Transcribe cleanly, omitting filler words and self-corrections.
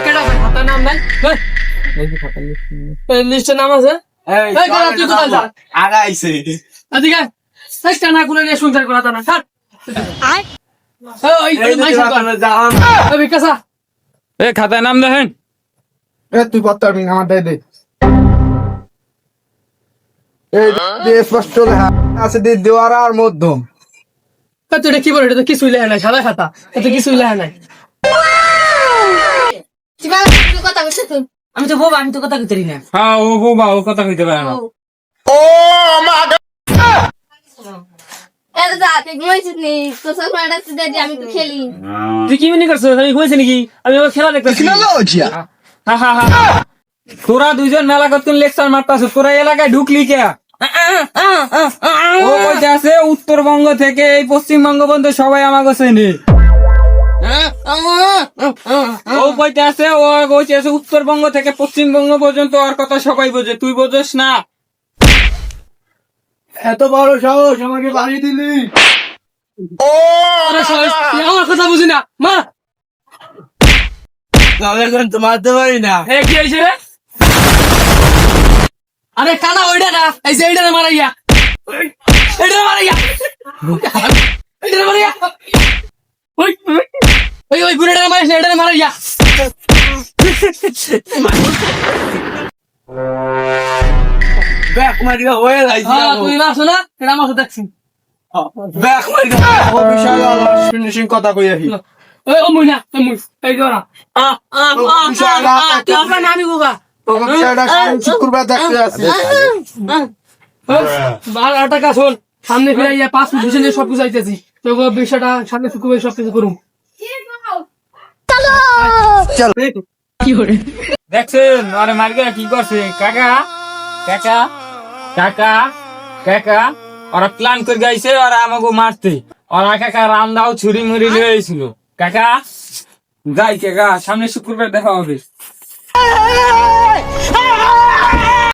কেডা ভাই খাতার নাম নাই? লিস্টে নাম আছে? কেডা তুই কোথায় যা? আগাইছে এদিকে কানা কুলে নিয়ে সংসার করা তা না ছাড়। ওই বিকাশা খাতায় নাম দেখেন। তুই পড়তে পারবি না, আমার দে এই স্পষ্ট লেখা আছে দেওয়ার আর মধ্যম। তুই এটা কি বলে? এটা তো কিছুই লেখা নাই, সাদা খাতা, এটা কিছুই লেখা নাই। আমি তো বোবা, আমি তো কথা কইতে পারি না। হ্যাঁ ও বাবা ও কথা কইতে পারে না। আমি তো খেলি। তুই কি মনে করছিস আমি কইছি নাকি? আমি ওর খেলা দেখতেছি। তোরা দুইজন মেলা করতে লেকচার মারতাছ, তোরা এলাকায় ঢুকলি কে? ও কইতে আছে উত্তরবঙ্গ থেকে এই পশ্চিমবঙ্গ পর্যন্ত সবাই আমাকে চেনে। ও কইতে আছে উত্তরবঙ্গ থেকে পশ্চিমবঙ্গ পর্যন্ত ওর কথা সবাই বোঝে, তুই বোঝস না? এত বড় সাহস আমাকে বাড়ি দিলি? তুই আমার কথা বুঝি না মা। এখন তো মারতে পারি না। কি হয়েছে রে? আরে কানা ওইটা না, এই যে এইটা মারাইয়া, এইটা মারাইয়া, এইটা মারাইয়া, ওই ওই ওই গুড়েটা মারিস, এইটা মারাইয়া। ব্যাক মারিয়া হয়ে যাইছি। তুই মারছো না, এটা আমার সাথে দেখছি। ব্যাক মারিয়া ও বিশাল ফিনিশিং কথা কই আহি। ওই ও মুইনা, ওই মুই, এই জোড়া। তুই আমার না, আমি বোবা। তোকে বিষয়টা শুক্রবার দেখতে আছে। আর টাকা শোন, সামনে ফিরে ইয়া 5 ফুট ভিজে সব কিছু আইতেছি, তো বিষয়টা সামনে শুকুবে সব কিছু করুম। দেখছেন আরে মার্গে কি করছে? কাকা কাকা কাকা কাকা ওরা প্ল্যান করে গাইছে আর আমাকে মারতে। ওরা কাকা রামদাও ছুরি মুড়ি লিয়ে আইছিল। কাকা যাই কাকা, সামনে শুক্রবার দেখা হবে।